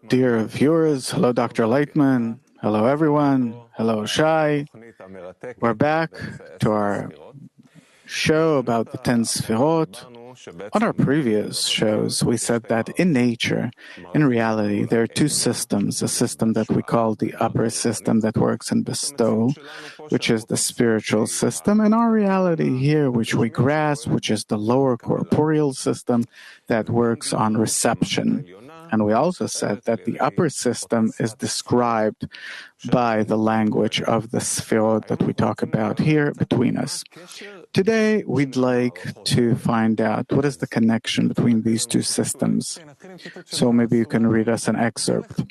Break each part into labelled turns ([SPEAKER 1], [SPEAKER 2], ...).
[SPEAKER 1] dear viewers. Hello, Dr. Laitman. Hello, everyone. Hello, Shai. We're back to our show about the 10 Sefirot. On our previous shows, we said that in nature, in reality, there are two systems. A system that we call the upper system that works in bestow, which is the spiritual system, and our reality here, which we grasp, which is the lower corporeal system that works on reception. And we also said that the upper system is described by the language of the Sefirot that we talk about here between us. Today, we'd like to find out what is the connection between these two systems. So maybe you can read us an excerpt.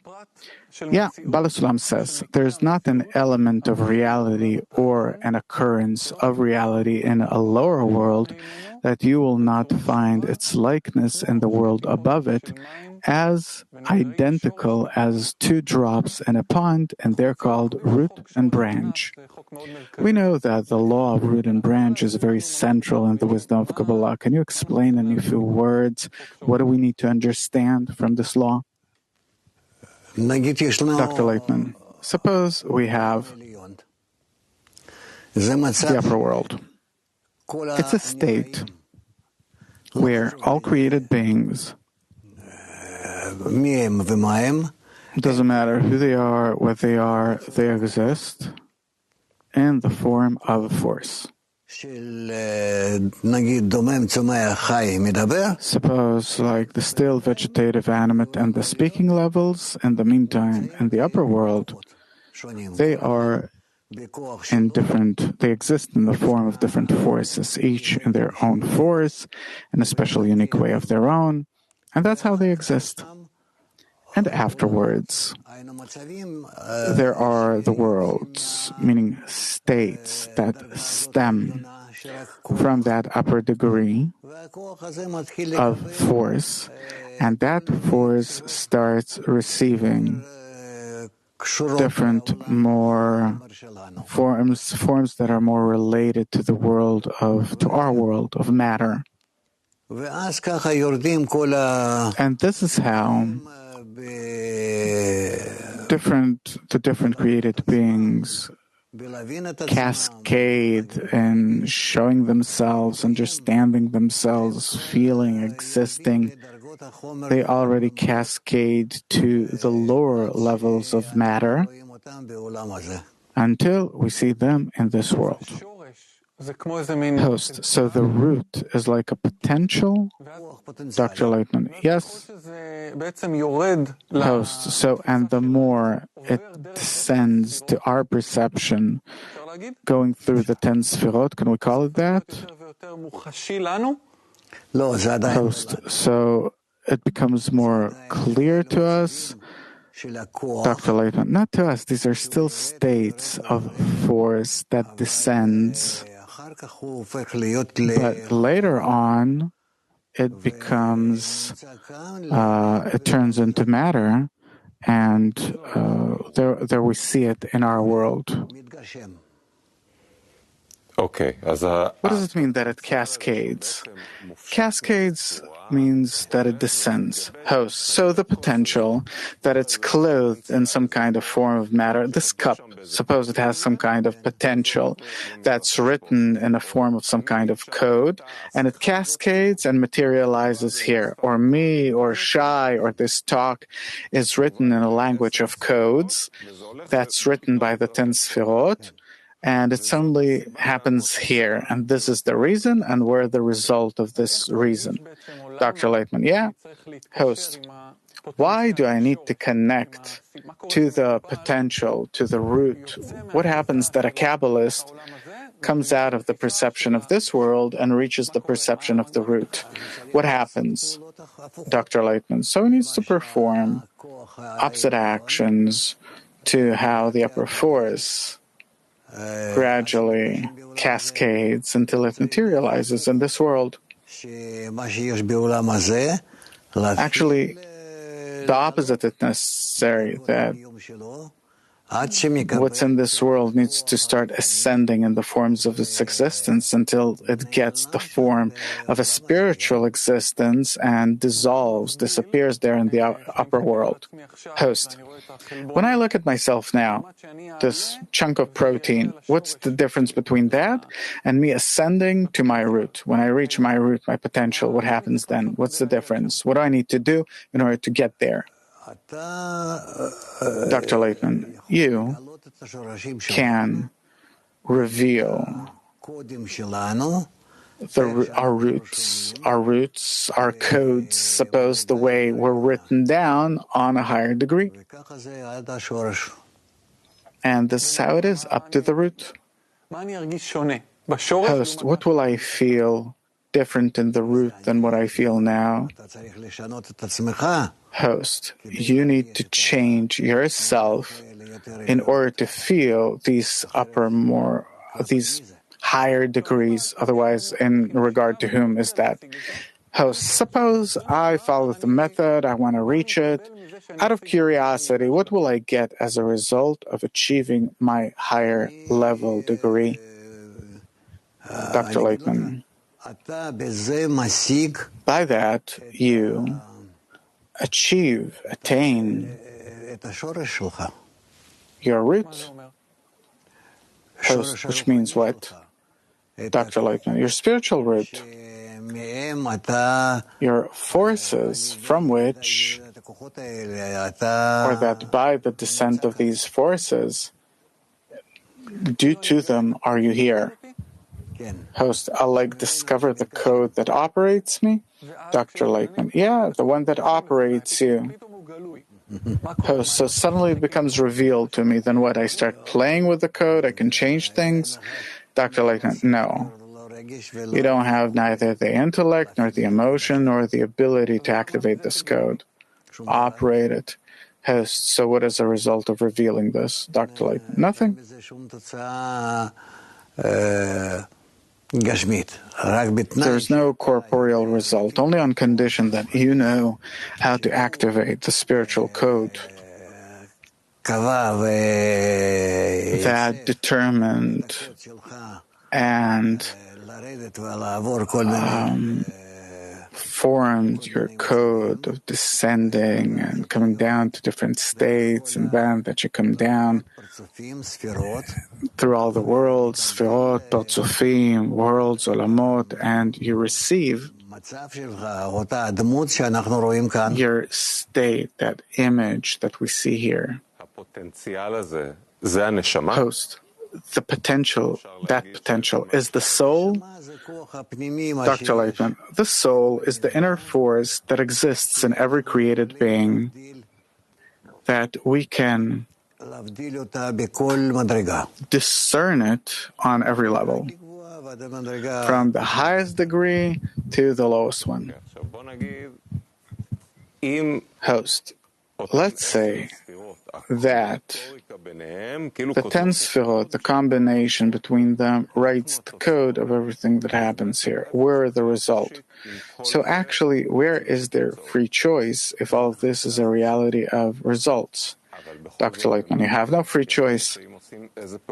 [SPEAKER 1] Yeah, Bala Sulam says, there's not an element of reality or an occurrence of reality in a lower world that you will not find its likeness in the world above it as identical as two drops in a pond, and they're called root and branch. We know that the law of root and branch is very central in the wisdom of Kabbalah. Can you explain in a few words what do we need to understand from this law? Dr. Laitman, suppose we have the upper world. It's a state where all created beings, doesn't matter who they are, what they exist in the form of a force. Suppose, like the still vegetative animate and the speaking levels, in the meantime, in the upper world, they exist in the form of different forces, each in their own force, in a special unique way of their own, and that's how they exist. And afterwards, there are the worlds, meaning states that stem from that upper degree of force, and that force starts receiving different more forms that are more related to the world to our world of matter. And this is how different created beings cascade in showing themselves, understanding themselves, feeling, existing. They already cascade to the lower levels of matter until we see them in this world. Host, so the root is like a potential? Dr. Laitman, yes. Host, so and the more it descends to our perception, going through the 10 Sefirot, can we call it that? Host, so it becomes more clear to us? Dr. Laitman, not to us, these are still states of force that descends. But later on, it becomes, it turns into matter, and there we see it in our world.
[SPEAKER 2] Okay.
[SPEAKER 1] What does it mean that it cascades? Cascades means that it descends. Host. So the potential that it's clothed in some kind of form of matter. This cup, suppose it has some kind of potential that's written in a form of some kind of code, and it cascades and materializes here. Or me, or Shai, or this talk is written in a language of codes that's written by the 10 Sefirot, and it suddenly happens here, and this is the reason, and we're the result of this reason. Dr. Laitman, yeah? Host, why do I need to connect to the potential, to the root? What happens that a Kabbalist comes out of the perception of this world and reaches the perception of the root? What happens? Dr. Laitman, so he needs to perform opposite actions to how the upper force gradually cascades until it materializes in this world. Actually, the opposite is necessary, that What's in this world needs to start ascending in the forms of its existence until it gets the form of a spiritual existence and disappears there in the upper world. Host: when I look at myself now, this chunk of protein, what's the difference between that and me ascending to my root? When I reach my root, my potential, what happens then? What's the difference? What do I need to do in order to get there? Dr. Laitman, you can reveal our roots, our codes, suppose the way we're written down on a higher degree. And this is how it is, up to the root. Host, what will I feel different in the root than what I feel now? Host, you need to change yourself in order to feel these higher degrees. Otherwise, in regard to whom is that? Host, suppose I follow the method, I want to reach it. Out of curiosity, what will I get as a result of achieving my higher level degree? Dr. Laitman, by that you attain your root. Host, which means what? Dr. Laitman, your spiritual root, your forces from which, or that by the descent of these forces, due to them are you here. Host, I'll discover the code that operates me? Dr. Laitman, yeah, the one that operates you. Host, so suddenly it becomes revealed to me. Then what? I start playing with the code, I can change things? Dr. Laitman, no. You don't have neither the intellect, nor the emotion, nor the ability to activate this code, operate it. Host, so what is the result of revealing this? Dr. Laitman, nothing. There's no corporeal result, only on condition that you know how to activate the spiritual code that determined and formed your code of descending and coming down to different states, and then that you come down through all the worlds, Sefirot, Partzufim, worlds, Olamot, and you receive your state, that image that we see here. Host, the potential, that potential is the soul. Dr. Laitman, the soul is the inner force that exists in every created being, that we can discern it on every level, from the highest degree to the lowest one. Host, let's say that the 10 Sefirot, the combination between them, writes the code of everything that happens here. We're the result. So actually, where is there free choice if all of this is a reality of results? Dr. Laitman, you have no free choice.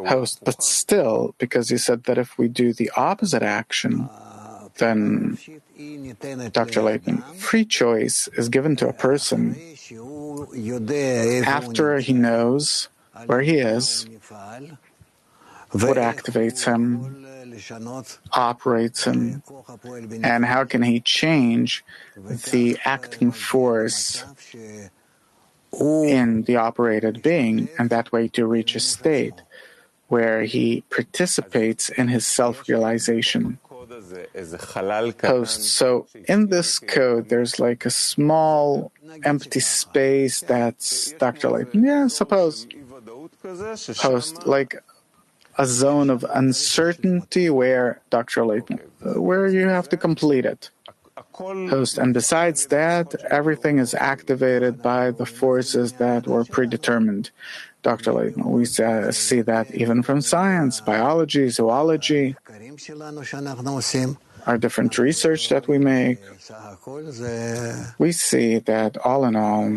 [SPEAKER 1] Host, but still, because you said that if we do the opposite action, then, Dr. Laitman, free choice is given to a person after he knows where he is, what activates him, operates him, and how can he change the acting force in the operated being, and that way to reach a state where he participates in his self-realization. Host, so in this code, there's like a small empty space that's Dr. Laitman. Yeah, suppose. Host, like a zone of uncertainty where, Dr. Laitman, where you have to complete it. Host, and besides that, everything is activated by the forces that were predetermined. Dr. Laitman, we see that even from science, biology, zoology. our different research that we make, we see that all in all,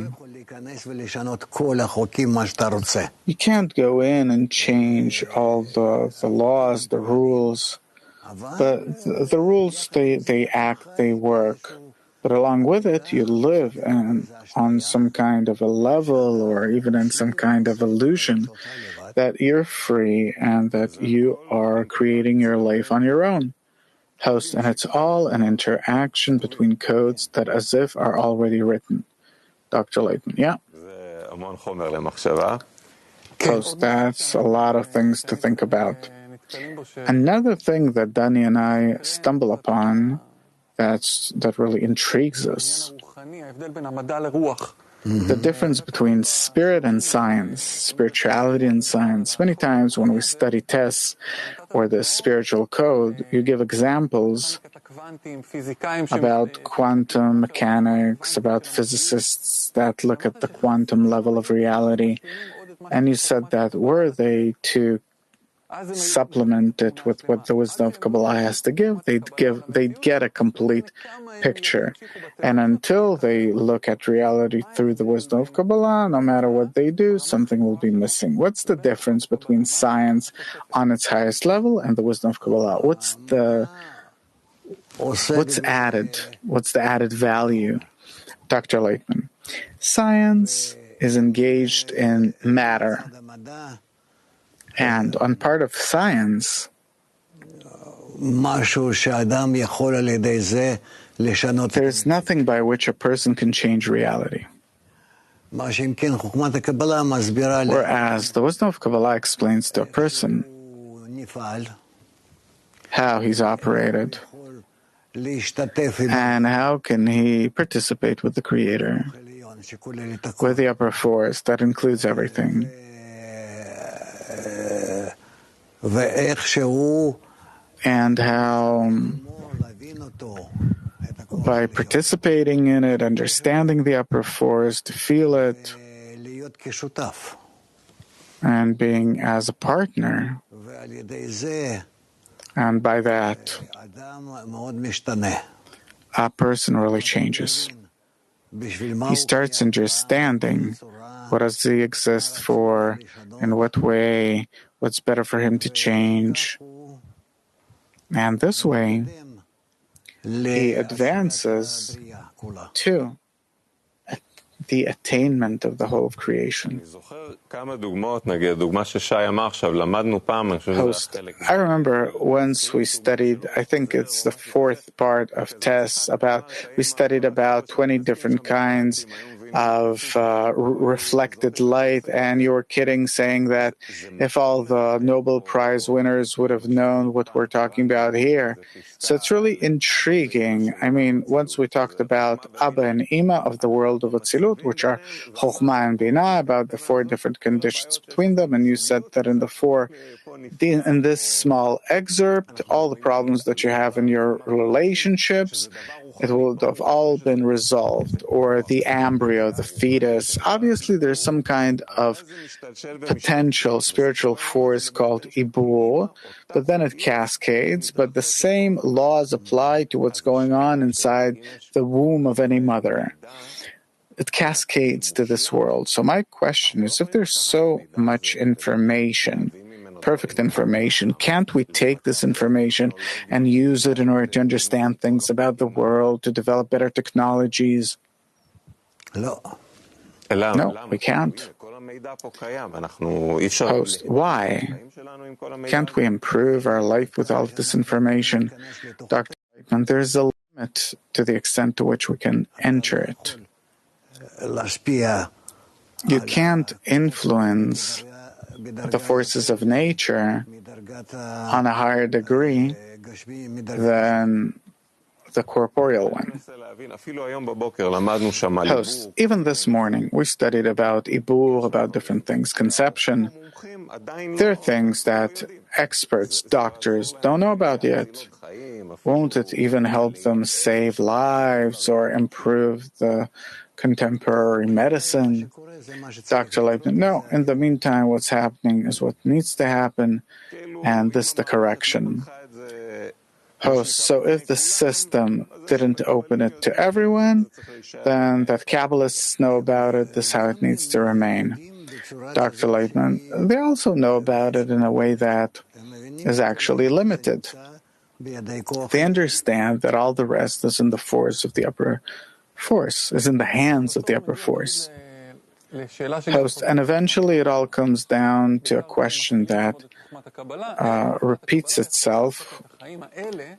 [SPEAKER 1] you can't go in and change all the laws, the rules. The rules, they act, they work. But along with it, you live on some kind of a level or even in some kind of illusion that you're free and that you are creating your life on your own. Host, and it's all an interaction between codes that as if are already written. Dr. Laitman, yeah? Host, that's a lot of things to think about. Another thing that Danny and I stumble upon that really intrigues us, the difference between spirit and science, spirituality and science. Many times when we study tests or the spiritual code, you give examples about quantum mechanics, about physicists that look at the quantum level of reality. And you said that were they to supplement it with what the wisdom of Kabbalah has to give, they'd get a complete picture. And until they look at reality through the wisdom of Kabbalah, no matter what they do, something will be missing. What's the difference between science on its highest level and the wisdom of Kabbalah? What's added? What's the added value? Dr. Laitman, science is engaged in matter. And on part of science, there's nothing by which a person can change reality. Whereas the wisdom of Kabbalah explains to a person how he's operated and how can he participate with the Creator, with the upper force that includes everything. And how, by participating in it, understanding the upper force, to feel it, and being as a partner, and by that, a person really changes. He starts understanding what does he exist for, in what way, what's better for him to change. And this way, he advances to the attainment of the whole of creation. Host, I remember once we studied, I think it's the fourth part of tests, we studied about 20 different kinds of reflected light, and you were kidding, saying that if all the Nobel Prize winners would have known what we're talking about here. So it's really intriguing. I mean, once we talked about Abba and Ima of the world of Atzilut, which are Chokhmah and Binah, about the four different conditions between them, and you said that in this small excerpt, all the problems that you have in your relationships, it will have all been resolved, or the embryo, the fetus. Obviously, there's some kind of potential spiritual force called Ibur, but then it cascades, but the same laws apply to what's going on inside the womb of any mother. It cascades to this world. So my question is, if there's so much information, perfect information, can't we take this information and use it in order to understand things about the world, to develop better technologies? No, we can't. Host, why? Can't we improve our life with all of this information? Dr. Laitman, there's a limit to the extent to which we can enter it. You can't influence the forces of nature on a higher degree than the corporeal one. Host, even this morning we studied about Ibur, about different things, conception. There are things that experts, doctors don't know about yet. Won't it even help them save lives or improve the contemporary medicine? Dr. Laitman, no. In the meantime, what's happening is what needs to happen, and this is the correction. Host, so if the system didn't open it to everyone, then that Kabbalists know about it, this is how it needs to remain. Dr. Laitman, they also know about it in a way that is actually limited. They understand that all the rest is in the force of the upper force, is in the hands of the upper force. Host, and eventually it all comes down to a question that repeats itself.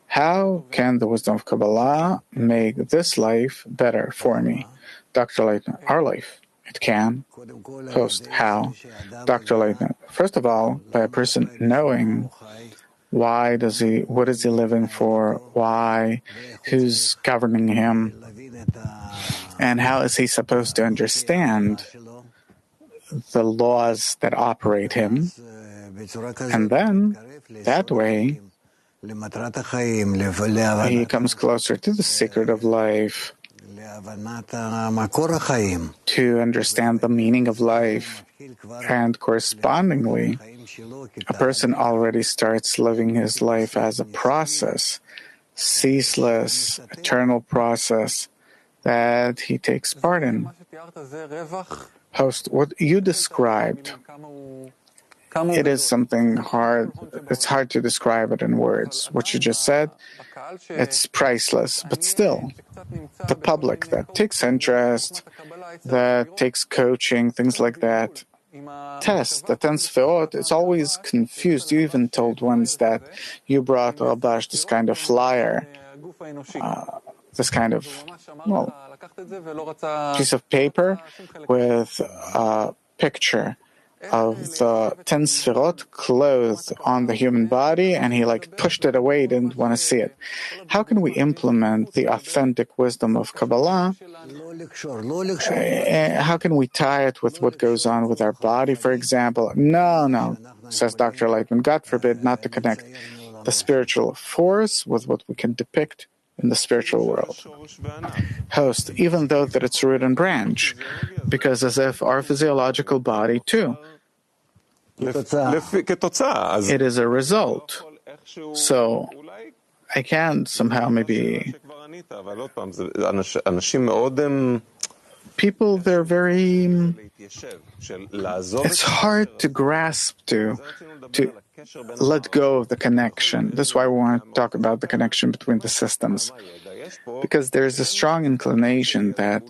[SPEAKER 1] How can the wisdom of Kabbalah make this life better for me? Dr. Laitman, our life. It can. Host, how? Dr. Laitman, first of all, by a person knowing what is he living for, why, who's governing him, and how is he supposed to understand the laws that operate him, and then, that way, he comes closer to the secret of life, to understand the meaning of life, and correspondingly, a person already starts living his life as a process, ceaseless, eternal process that he takes part in. Host, what you described, it is something hard. It's hard to describe it in words. What you just said, it's priceless. But still, the public that takes interest, that takes coaching, things like that, test the 10 Sefirot, it's always confused. You even told once that you brought Rabash this kind of flyer, this kind of, piece of paper with a picture of the 10 Sefirot clothed on the human body, and he pushed it away, didn't want to see it. How can we implement the authentic wisdom of Kabbalah? How can we tie it with what goes on with our body, for example? No, says Dr. Laitman, God forbid not to connect the spiritual force with what we can depict in the spiritual world. Host, even though that it's root and branch, because as if our physiological body too, it is a result. So I can somehow maybe... People, they're very... It's hard to grasp, to let go of the connection. That's why we want to talk about the connection between the systems. Because there's a strong inclination that,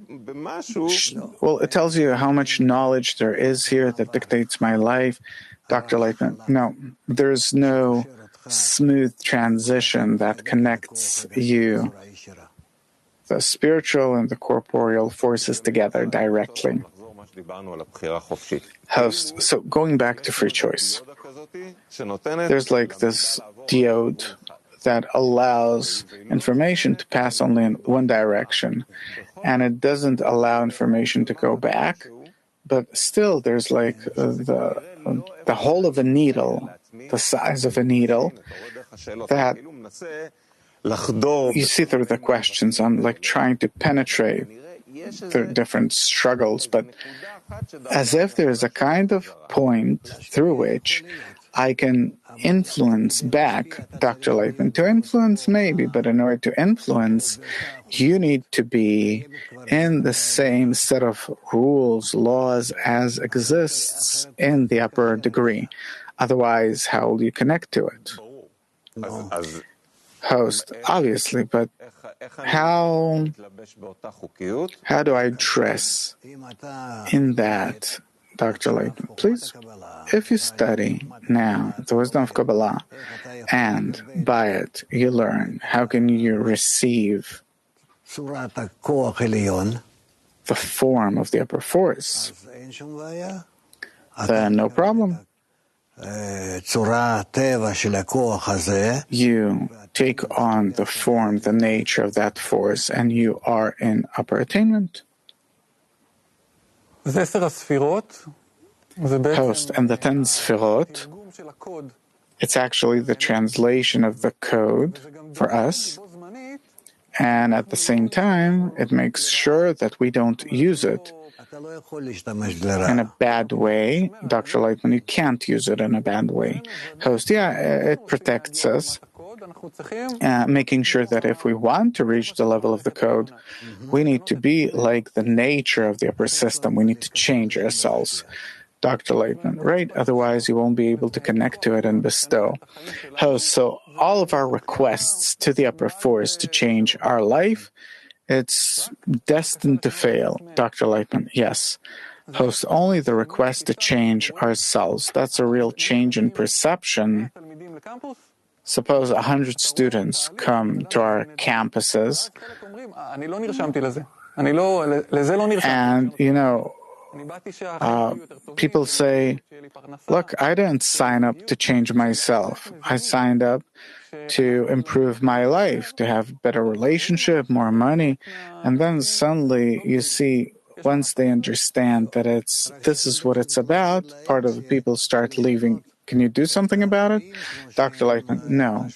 [SPEAKER 1] it tells you how much knowledge there is here that dictates my life. Dr. Laitman, no, there's no smooth transition that connects you, the spiritual and the corporeal forces together directly. Host, so going back to free choice, there's this diode that allows information to pass only in one direction, and it doesn't allow information to go back, but still there's the hole of a needle, the size of a needle, that you see through the questions. I'm trying to penetrate the different struggles, but as if there's a kind of point through which I can influence back, Dr. Laitman. To influence, maybe, but in order to influence, you need to be in the same set of rules, laws as exists in the upper degree. Otherwise, how will you connect to it? Host, obviously, but how do I dress in that? Dr. Laitman, please, if you study now the wisdom of Kabbalah, and by it you learn how can you receive the form of the upper force, then no problem. You take on the form, the nature of that force, and you are in upper attainment. Host, and the 10 Sefirot, it's actually the translation of the code for us, and at the same time, it makes sure that we don't use it in a bad way. Dr. Laitman, you can't use it in a bad way. Host, it protects us, making sure that if we want to reach the level of the code, we need to be like the nature of the upper system. We need to change ourselves. Dr. Laitman, right? Otherwise, you won't be able to connect to it and bestow. Host, so all of our requests to the upper force to change our life, it's destined to fail. Dr. Laitman, yes. Host, only the request to change ourselves. That's a real change in perception. Suppose 100 students come to our campuses, and, people say, look, I didn't sign up to change myself. I signed up to improve my life, to have better relationship, more money. And then suddenly you see, once they understand that this is what it's about, part of the people start leaving. Can you do something about it? Dr. Laitman, no.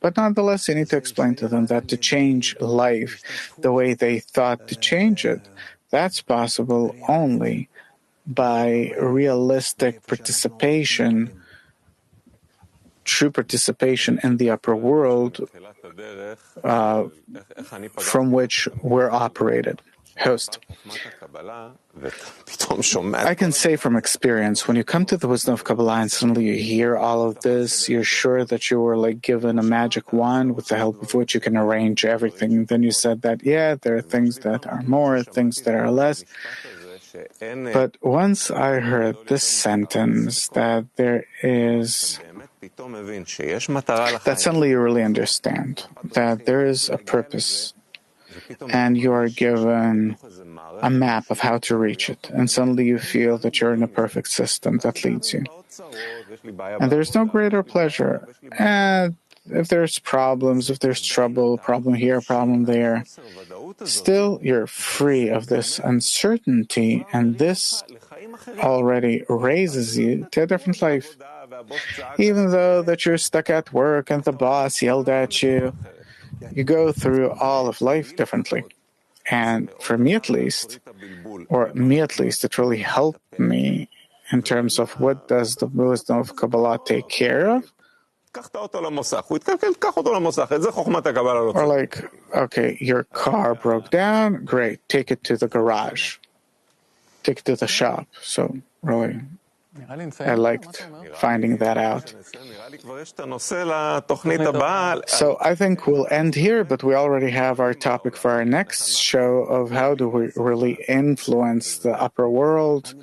[SPEAKER 1] But nonetheless, you need to explain to them that to change life the way they thought to change it, that's possible only by realistic participation, true participation in the upper world from which we're operated. Host, I can say from experience, when you come to the wisdom of Kabbalah and suddenly you hear all of this, you're sure that you were given a magic wand with the help of which you can arrange everything. And then you said that, there are things that are more, things that are less. But once I heard this sentence, that suddenly you really understand that there is a purpose, and you are given a map of how to reach it, and suddenly you feel that you're in a perfect system that leads you. And there's no greater pleasure. And if there's problems, if there's trouble, problem here, problem there, still you're free of this uncertainty, and this already raises you to a different life. Even though that you're stuck at work and the boss yelled at you, you go through all of life differently. And for me at least, it really helped me in terms of what does the wisdom of Kabbalah take care of? Or okay, your car broke down, great, take it to the garage, take it to the shop. So really, I liked finding that out. So I think we'll end here, but we already have our topic for our next show of how do we really influence the upper world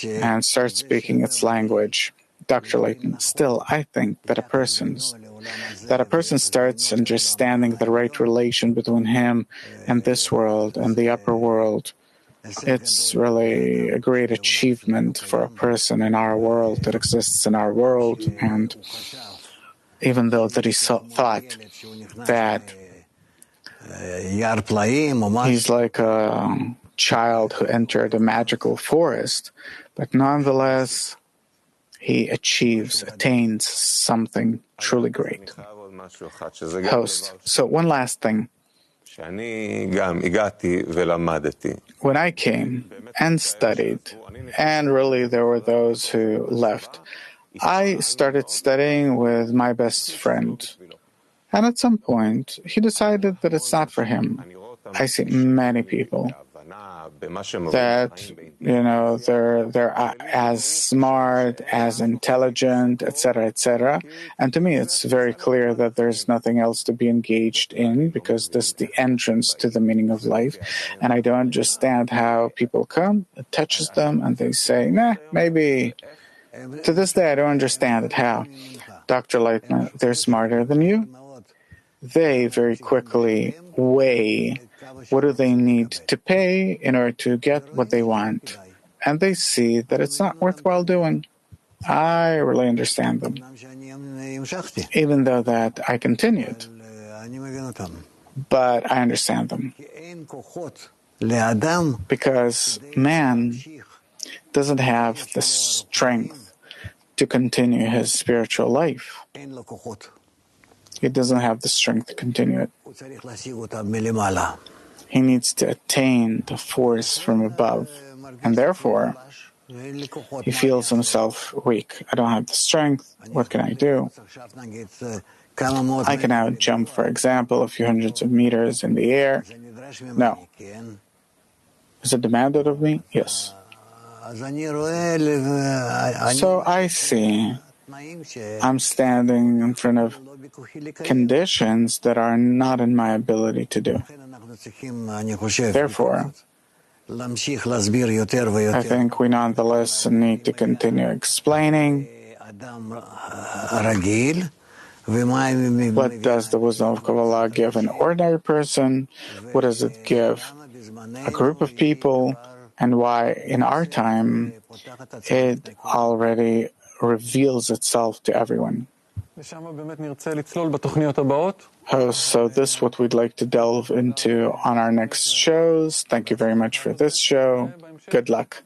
[SPEAKER 1] and start speaking its language. Dr. Laitman, still, I think that a person starts understanding the right relation between him and this world and the upper world. It's really a great achievement for a person in our world that exists in our world. And even though that he thought that he's like a child who entered a magical forest, but nonetheless, he attains something truly great. Host, so one last thing. When I came and studied, and really there were those who left, I started studying with my best friend. And at some point, he decided that it's not for him. I see many people that, they're as smart, as intelligent, etc., etc. And to me, it's very clear that there's nothing else to be engaged in, because this is the entrance to the meaning of life. And I don't understand how people come, it touches them, and they say, nah, maybe. To this day, I don't understand it. How? Dr. Laitman, they're smarter than you. They very quickly weigh what do they need to pay in order to get what they want. And they see that it's not worthwhile doing. I really understand them. Even though that I continued. But I understand them. Because man doesn't have the strength to continue his spiritual life. He doesn't have the strength to continue it. He needs to attain the force from above, and therefore he feels himself weak. I don't have the strength. What can I do? I can now jump, for example, a few hundreds of meters in the air. No. Is it demanded of me? Yes. So I see I'm standing in front of conditions that are not in my ability to do. Therefore, I think we nonetheless need to continue explaining what does the wisdom of Kabbalah give an ordinary person, what does it give a group of people, and why in our time it already reveals itself to everyone. So this is what we'd like to delve into on our next shows. Thank you very much for this show. Good luck.